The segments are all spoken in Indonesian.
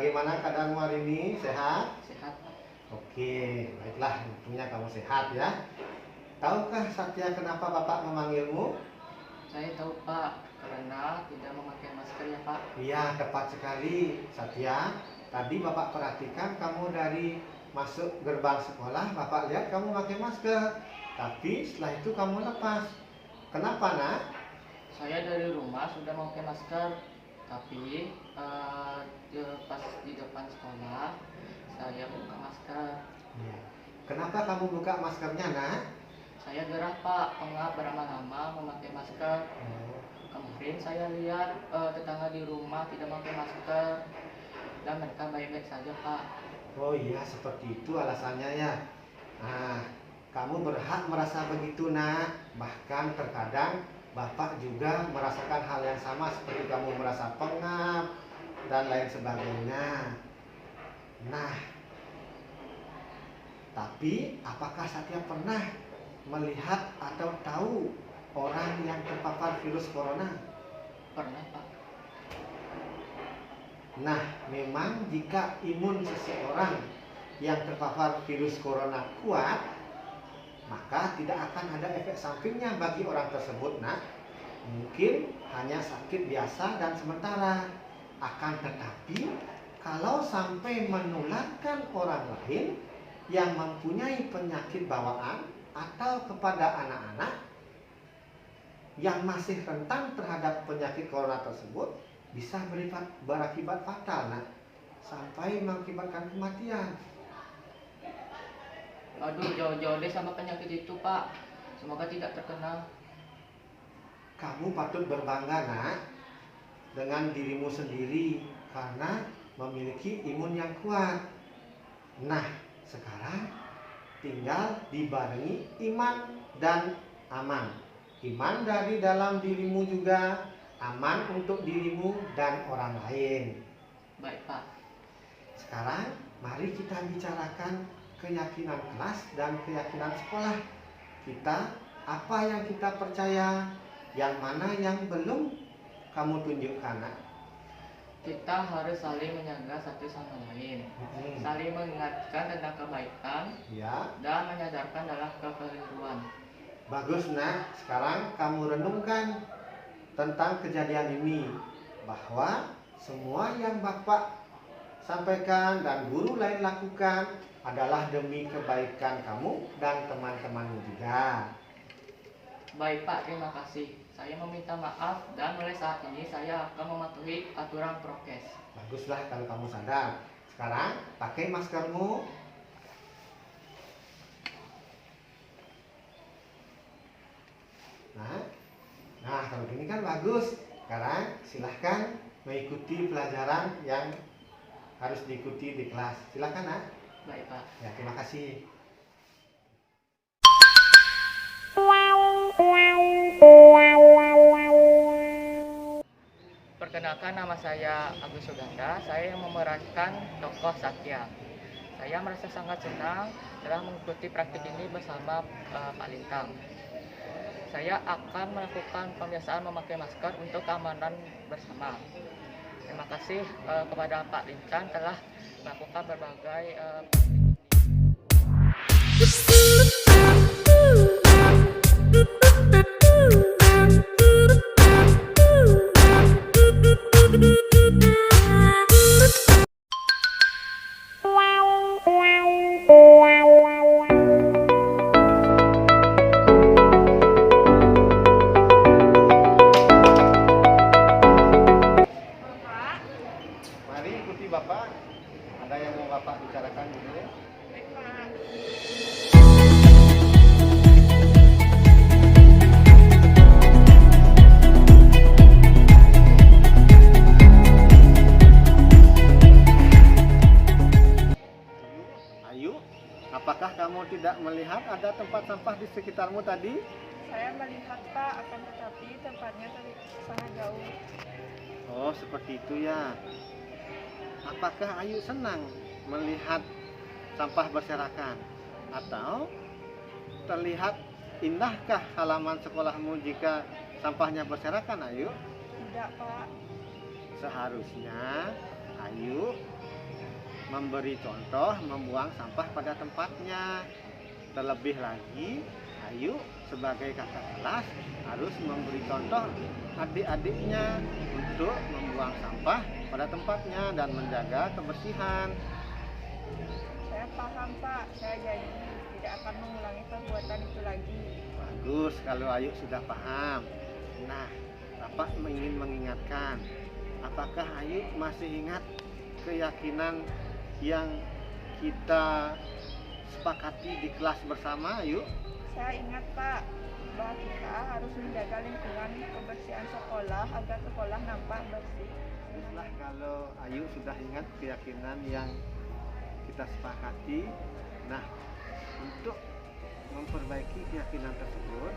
Bagaimana keadaanmu hari ini? Sehat? Sehat, Pak. Oke, baiklah, untungnya kamu sehat ya. Tahukah Satya kenapa Bapak memanggilmu? Saya tahu, Pak, karena tidak memakai masker ya, Pak. Iya, tepat sekali, Satya. Tadi Bapak perhatikan kamu dari masuk gerbang sekolah, Bapak lihat kamu pakai masker. Tapi setelah itu kamu lepas. Kenapa, Nak? Saya dari rumah sudah memakai masker, tapi pas di depan sekolah saya buka masker. Iya. Kenapa kamu buka maskernya, Nak? Saya gerah, Pak, pengap berlama-lama memakai masker. Kemarin saya lihat tetangga di rumah tidak memakai masker dan mereka baik-baik saja, Pak. Oh iya, seperti itu alasannya ya. Nah, kamu berhak merasa begitu, Nak. Bahkan terkadang Bapak juga merasakan hal yang sama seperti kamu merasa pengap dan lain sebagainya. Nah, tapi apakah Satya pernah melihat atau tahu orang yang terpapar virus corona? Pernah, Pak. Nah, memang jika imun seseorang yang terpapar virus corona kuat, maka tidak akan ada efek sampingnya bagi orang tersebut. Nah, mungkin hanya sakit biasa dan sementara. Akan tetapi, kalau sampai menularkan orang lain yang mempunyai penyakit bawaan atau kepada anak-anak yang masih rentan terhadap penyakit corona tersebut, bisa berakibat fatal, Nak, sampai mengakibatkan kematian. Aduh, jauh-jauh deh sama penyakit itu, Pak. Semoga tidak terkena. Kamu patut berbangga, Nak, dengan dirimu sendiri karena memiliki imun yang kuat. Nah, sekarang tinggal dibarengi iman dan aman. Iman dari dalam dirimu juga, aman untuk dirimu dan orang lain. Baik, Pak. Sekarang mari kita bicarakan keyakinan kelas dan keyakinan sekolah kita. Apa yang kita percaya, yang mana yang belum kamu tunjukkan, Nak? Kita harus saling menjaga satu sama lain, saling mengingatkan tentang kebaikan, Ya, dan menyadarkan dalam kekeliruan. bagus, Nak. Sekarang kamu renungkan tentang kejadian ini, bahwa semua yang Bapak sampaikan dan guru lain lakukan adalah demi kebaikan kamu dan teman-temanmu juga. Baik, Pak, terima kasih. Saya meminta maaf dan mulai saat ini saya akan mematuhi aturan prokes. Baguslah kalau kamu sadar. Sekarang pakai maskermu. Nah, kalau gini kan bagus. Sekarang silahkan mengikuti pelajaran yang harus diikuti di kelas. Silahkan, Nak. Baik, Pak. Ya, terima kasih. Perkenalkan, nama saya Agus Suganda. Saya yang memerankan tokoh Satya. Saya merasa sangat senang telah mengikuti praktik ini bersama Pak Lintang. Saya akan melakukan pembiasaan memakai masker untuk keamanan bersama. Terima kasih kepada Pak Lintang telah melakukan berbagai Mari ikuti Bapak. Ada yang mau Bapak bicarakan dulu? Ayu, apakah kamu tidak melihat ada tempat sampah di sekitarmu tadi? Saya melihat, Pak, akan tetapi tempatnya sangat jauh. Oh, seperti itu ya. Apakah Ayu senang melihat sampah berserakan? Atau terlihat indahkah halaman sekolahmu jika sampahnya berserakan, Ayu? Tidak, Pak. Seharusnya Ayu memberi contoh membuang sampah pada tempatnya. Terlebih lagi, Ayu sebagai kakak kelas harus memberi contoh adik-adiknya untuk membuang sampah pada tempatnya dan menjaga kebersihan. Saya paham Pak, saya janji tidak akan mengulangi perbuatan itu lagi. Bagus kalau Ayu sudah paham. Nah, Bapak ingin mengingatkan, apakah Ayu masih ingat keyakinan yang kita sepakati di kelas bersama, Ayu? Saya ingat Pak, bahwa kita harus menjaga lingkungan kebersihan sekolah agar sekolah nampak bersih. Baiklah kalau Ayu sudah ingat keyakinan yang kita sepakati. Nah, untuk memperbaiki keyakinan tersebut,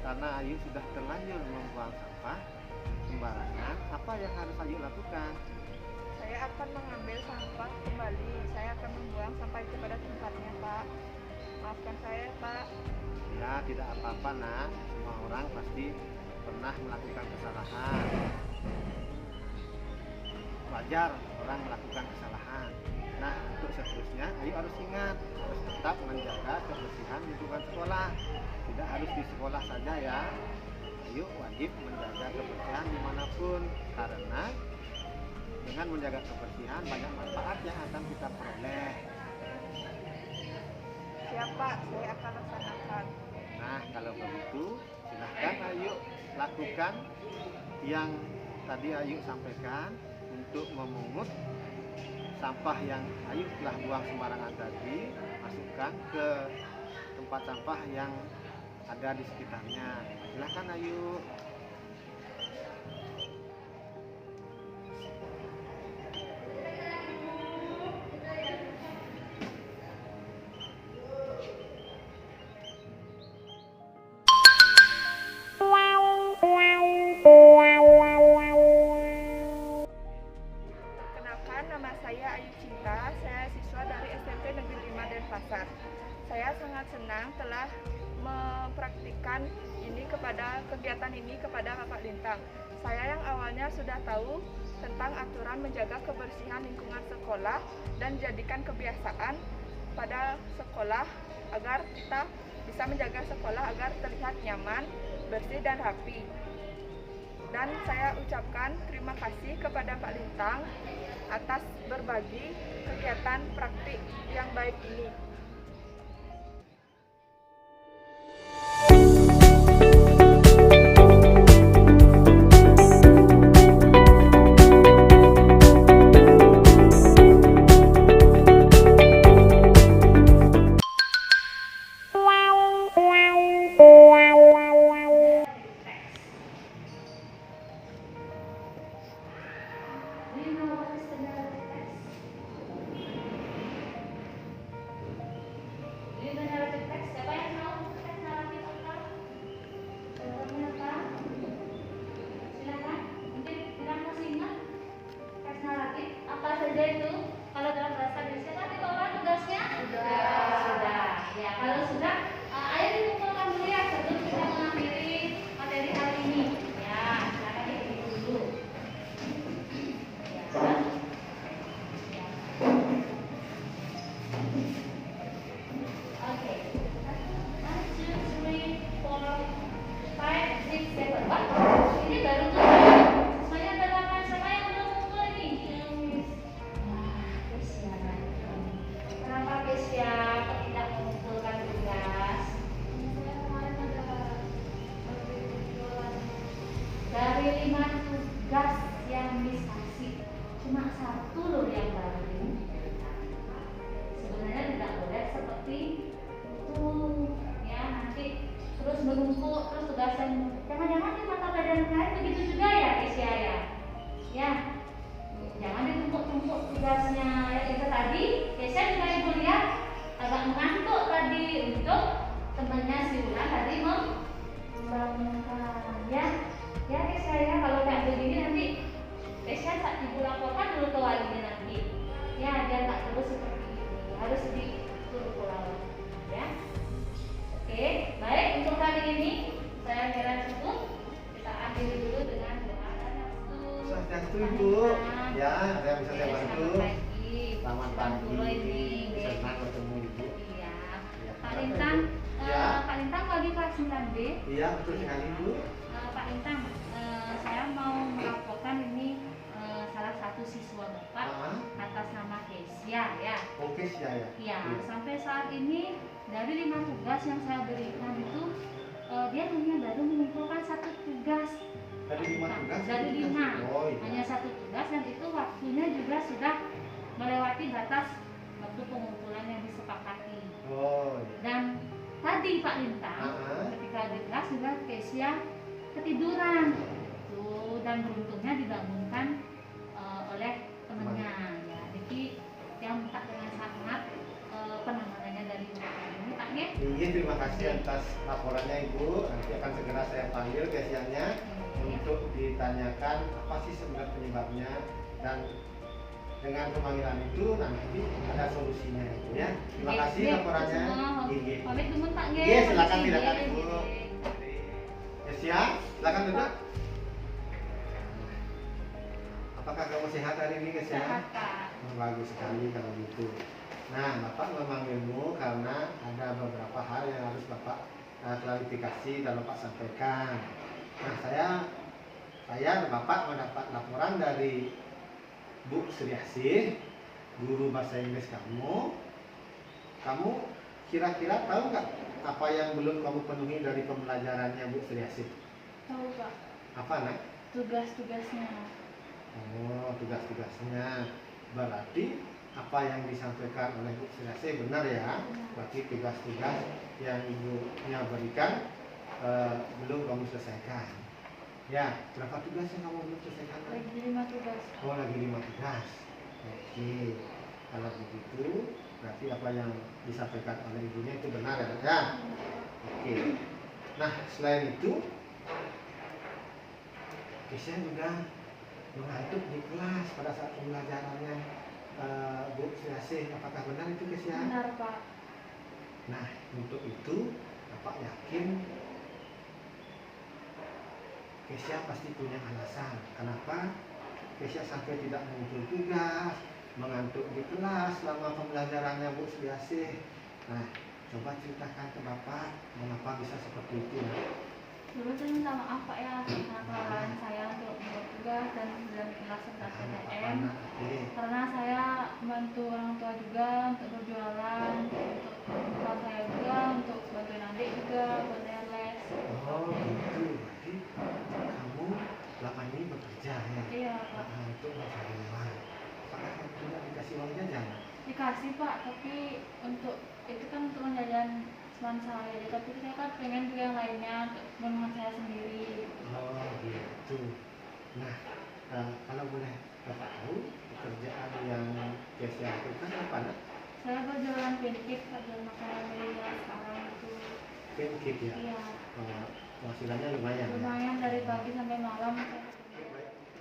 karena Ayu sudah terlanjur membuang sampah sembarangan, apa yang harus Ayu lakukan? Saya akan mengambil sampah kembali. Saya akan membuang sampah itu pada tempatnya Pak. Maafkan saya Pak. Ya, tidak apa-apa nak. Semua orang pasti pernah melakukan kesalahan. Wajar orang melakukan kesalahan. Nah, untuk seterusnya Ayu harus ingat, harus tetap menjaga kebersihan lingkungan sekolah. Tidak harus di sekolah saja ya. Ayu wajib menjaga kebersihan dimanapun, karena dengan menjaga kebersihan banyak manfaat yang akan kita peroleh. Siap Pak, saya akan laksanakan. Nah, kalau begitu silahkan Ayu lakukan yang tadi Ayu sampaikan untuk memungut sampah yang Ayu telah buang sembarangan tadi, masukkan ke tempat sampah yang ada di sekitarnya. Silahkan Ayu. Perkenalkan, nama saya Ayu Cinta. Saya siswa dari SMP Negeri 5 Denpasar. Saya sangat senang telah mempraktikkan kegiatan ini kepada Kakak Lintang. Saya yang awalnya sudah tahu tentang aturan menjaga kebersihan lingkungan sekolah dan jadikan kebiasaan pada sekolah agar kita bisa menjaga sekolah agar terlihat nyaman, bersih dan rapi. Dan saya ucapkan terima kasih kepada Pak Lintang atas berbagi kegiatan praktik yang baik ini. Dari 5 tugas yang dikasih, cuma 1 loh yang baru. Sebenarnya tidak boleh seperti itu ya, nanti terus menumpuk, terus tugas yang jangan-jangan di mata pelajaran lain begitu juga ya Kesia ya, jangan ditumpuk-tumpuk tugasnya ya. Itu tadi Kesia juga ibu lihat agak mengantuk tadi untuk temannya si Ulan tadi membangunkan ya. Ya Kesia ya, kalau kayak begini nanti Kesia tak ibu laporkan dulu ke walinya nanti ya, biar tak terus seperti ini, harus disuruh pulang ya. Oke, baik, untuk kali ini saya kira cukup. Kita akhiri dulu dengan doa dan nafsu. Swastiastu Ibu. Ya, saya bisa saya bantu. Selamat pagi. Selamat Sedang pagi. dulu ini. Senang bertemu Ibu. Iya. Ya. Pak Lintang, Ya. Pak Lintang lagi kelas 9B. Iya, betul sekali Bu. Pak Lintang, saya mau melaporkan ini salah satu siswa Bapak Ah, atas nama Kesia ya. oke sih ya. Iya, sampai saat ini dari 5 tugas yang saya berikan itu dia hanya baru mengumpulkan 1 tugas. Dari 5 tugas. Dari 5, Oh iya. hanya 1 tugas dan itu waktunya juga sudah melewati batas waktu pengumpulan yang disepakati. Oh iya. Dan tadi Pak Lintang ketika di kelas juga Kesia ketiduran tuh, dan beruntungnya dibangunkan oleh temannya ya. Jadi yang minta dengan sangat penanganannya dari ini Pak Nge. Iya, terima kasih atas laporannya Ibu. Nanti akan segera saya panggil Kesianya untuk ditanyakan apa sih sebenarnya penyebabnya, dan dengan pemanggilan itu nanti ada solusinya Ibu ya. Terima kasih laporannya. Iya. Pamit dulu Pak Nge. Iya, silakan Permisi, silakan nge. Ibu. Kesia, silakan duduk. Apakah kamu sehat hari ini Kesia? Sehat Pak. Oh, bagus sekali kalau gitu. Nah, Bapak memanggilmu karena ada beberapa hal yang harus Bapak klarifikasi dan Bapak sampaikan. Nah, saya dan Bapak mendapat laporan dari Bu Sri Asih, guru bahasa Inggris kamu. Kamu kira-kira tahu nggak apa yang belum kamu penuhi dari pembelajarannya Bu Sri Asih? Tahu Pak, Apa nak? tugas-tugasnya. Oh, tugas-tugasnya. Berarti apa yang disampaikan oleh Bu Sri Asih benar ya? Berarti tugas-tugas yang ibunya berikan belum kamu selesaikan. Ya, berapa tugas yang kamu belum selesaikan? Lagi 5 tugas. Oh, lagi 5 tugas. Oke, kalau begitu berarti apa yang disampaikan oleh ibunya itu benar ya? Ya? Oke. Nah, selain itu, Kesia juga mengantuk di kelas pada saat pembelajarannya Bu Sri Asih. Apakah benar itu Kesia? Benar Pak. Nah, untuk itu Bapak yakin Kesia pasti punya alasan kenapa Kesia sampai tidak muncul tugas, mengantuk di kelas selama pembelajarannya Bu Sri Asih. Nah, coba ceritakan ke Bapak mengapa bisa seperti itu. Dulu saya minta maaf Pak ya karena kesalahan saya untuk membuat tugas dan kelas tentang PTM. Karena saya membantu orang tua juga untuk berjualan, untuk buka saya juga, untuk bantuin adik juga buat bayar les. Oh gitu, berarti kamu selama ini bekerja ya? Iya Pak. Untuk mencari uang. Apakah kamu tidak dikasih uang jajan? Dikasih Pak, tapi untuk itu kan untuk menjajan teman saya aja, tapi saya kan pengen juga yang lainnya untuk teman saya sendiri. Oh gitu. Nah, kalau boleh Bapak tahu pekerjaan yang Kesia lakukan apa nak? Saya berjualan pancake, jual makanan milenial sekarang itu. Pancake ya? Iya. Penghasilannya lumayan. Lumayan dari pagi sampai malam.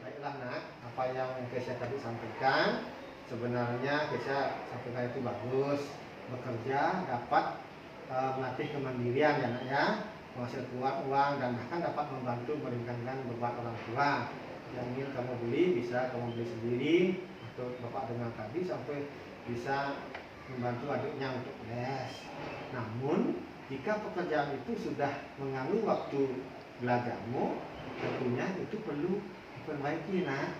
Baiklah nak, apa yang Kesia tadi sampaikan sebenarnya Kesia sampaikan itu bagus. Bekerja dapat melatih kemandirian ya nak ya, menghasilkan uang dan bahkan dapat membantu meringankan beban orang tua. Yang ingin kamu beli bisa kamu beli sendiri, atau Bapak dengar tadi sampai bisa membantu adiknya untuk les. Namun jika pekerjaan itu sudah mengganggu waktu belajarmu, tentunya itu perlu diperbaiki nak.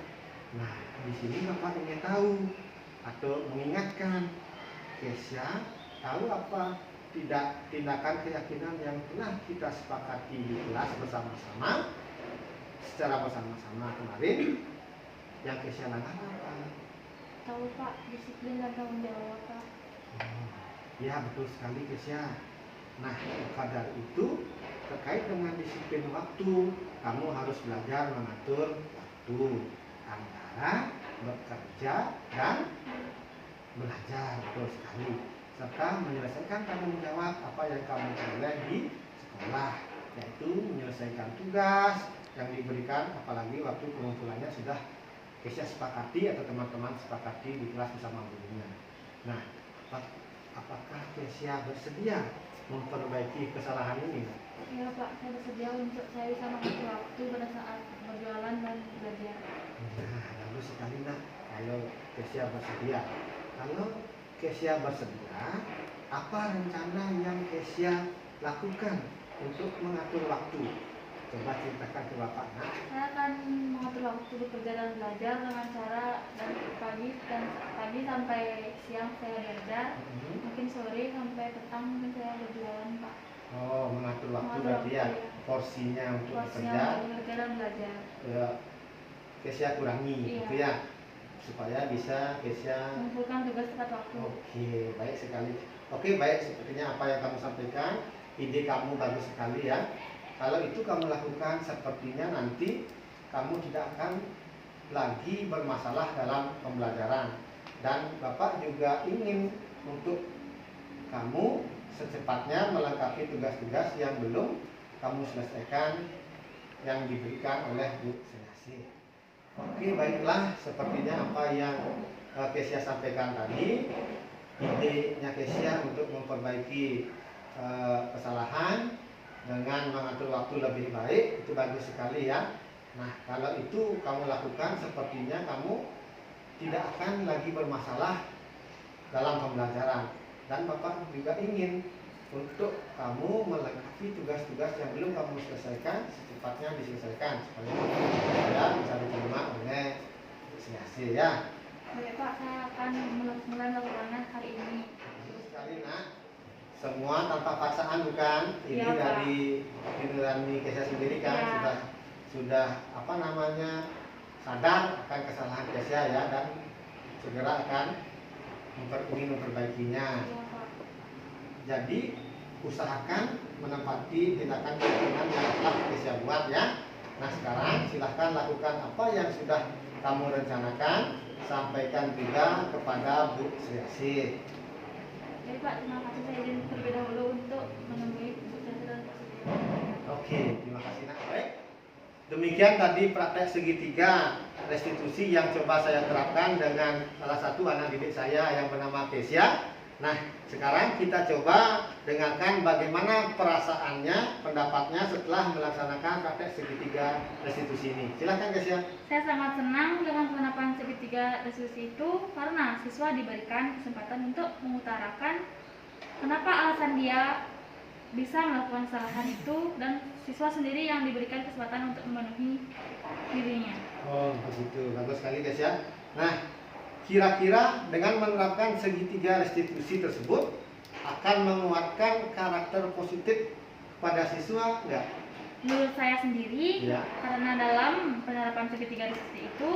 Nah, di sini Bapak ingin tahu atau mengingatkan Kesia tahu apa tidak tindakan keyakinan yang telah kita sepakati di kelas bersama-sama secara bersama-sama kemarin yang Kesia langgar apa? Tahu Pak, disiplin dan tanggung jawab Pak. Ya betul sekali Kesia. Nah, maka dari itu terkait dengan disiplin waktu, kamu harus belajar mengatur waktu antara bekerja dan belajar, betul sekali, serta menyelesaikan tanggung jawab apa yang kamu peroleh di sekolah, yaitu menyelesaikan tugas yang diberikan, apalagi waktu pengumpulannya sudah Kesia sepakati atau teman-teman sepakati di kelas bersama gurunya. Nah, apakah Kesia bersedia memperbaiki kesalahan ini? Iya Pak, saya bersedia untuk saya bisa mengatur waktu pada saat berjualan dan belajar. Nah, bagus sekali nak. Kalau Kesia bersedia. Kalau Kesia bersedia, apa rencana yang Kesia lakukan untuk mengatur waktu? Coba ceritakan ke Bapak, Nak. Saya akan mengatur waktu bekerja dan belajar dengan cara dari pagi sampai siang saya belajar, mungkin sore sampai petang mungkin saya berjualan, Pak. Oh, mengatur waktu Mengatur berarti ya, waktu, ya. porsinya untuk Porsinya bekerja, untuk bekerja dan belajar. Kesia kurangi, Iya. gitu ya, supaya bisa Kesia. Mengumpulkan tugas tepat waktu. Oke, baik sekali. Oke, baik, sepertinya apa yang kamu sampaikan, ide kamu bagus sekali ya. Kalau itu kamu lakukan, sepertinya nanti kamu tidak akan lagi bermasalah dalam pembelajaran. Dan Bapak juga ingin untuk kamu secepatnya melengkapi tugas-tugas yang belum kamu selesaikan yang diberikan oleh Bu Senasi. Oke, baiklah, sepertinya apa yang Kesia sampaikan tadi, idenya Kesia untuk memperbaiki kesalahan dengan mengatur waktu lebih baik, itu bagus sekali ya. Nah, kalau itu kamu lakukan, sepertinya kamu tidak akan lagi bermasalah dalam pembelajaran. Dan Bapak juga ingin untuk kamu melengkapi tugas-tugas yang belum kamu selesaikan, secepatnya diselesaikan supaya bisa diterima oleh Senasi ya. Baik, Pak, saya akan mulai melakukannya hari ini. Bagus sekali, Nak. Semua tanpa paksaan bukan? Ini Iya, Pak. dari nurani Kesia sendiri kan Iya. sudah apa namanya sadar akan kesalahan Kesia ya, dan segera akan ingin memperbaikinya. Iya, Pak. Jadi usahakan menempati tindakan yang telah Kesia buat ya. Nah, sekarang silahkan lakukan apa yang sudah kamu rencanakan, sampaikan juga kepada Bu Sri Asih. Jadi Pak, terima kasih, saya izin terlebih dahulu untuk menemui Bu Sri dan Pak Sudiryo. Oke, terima kasih, Nak. Baik. Demikian tadi praktek segitiga restitusi yang coba saya terapkan dengan salah satu anak didik saya yang bernama Kesia. Nah, sekarang kita coba dengarkan bagaimana perasaannya, pendapatnya setelah melaksanakan praktek segitiga restitusi ini. Silahkan, Kesia. Saya sangat senang dengan penerapan segitiga restitusi itu karena siswa diberikan kesempatan untuk mengutarakan kenapa alasan dia bisa melakukan kesalahan itu, dan siswa sendiri yang diberikan kesempatan untuk memenuhi dirinya. Oh, begitu. Bagus sekali, Kesia. Nah, kira-kira dengan menerapkan segitiga restitusi tersebut akan menguatkan karakter positif pada siswa enggak? Menurut saya sendiri, Ya. karena dalam penerapan segitiga restitusi itu,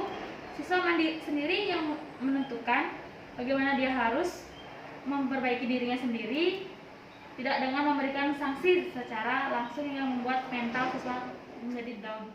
siswa sendiri yang menentukan bagaimana dia harus memperbaiki dirinya sendiri, tidak dengan memberikan sanksi secara langsung yang membuat mental siswa menjadi down.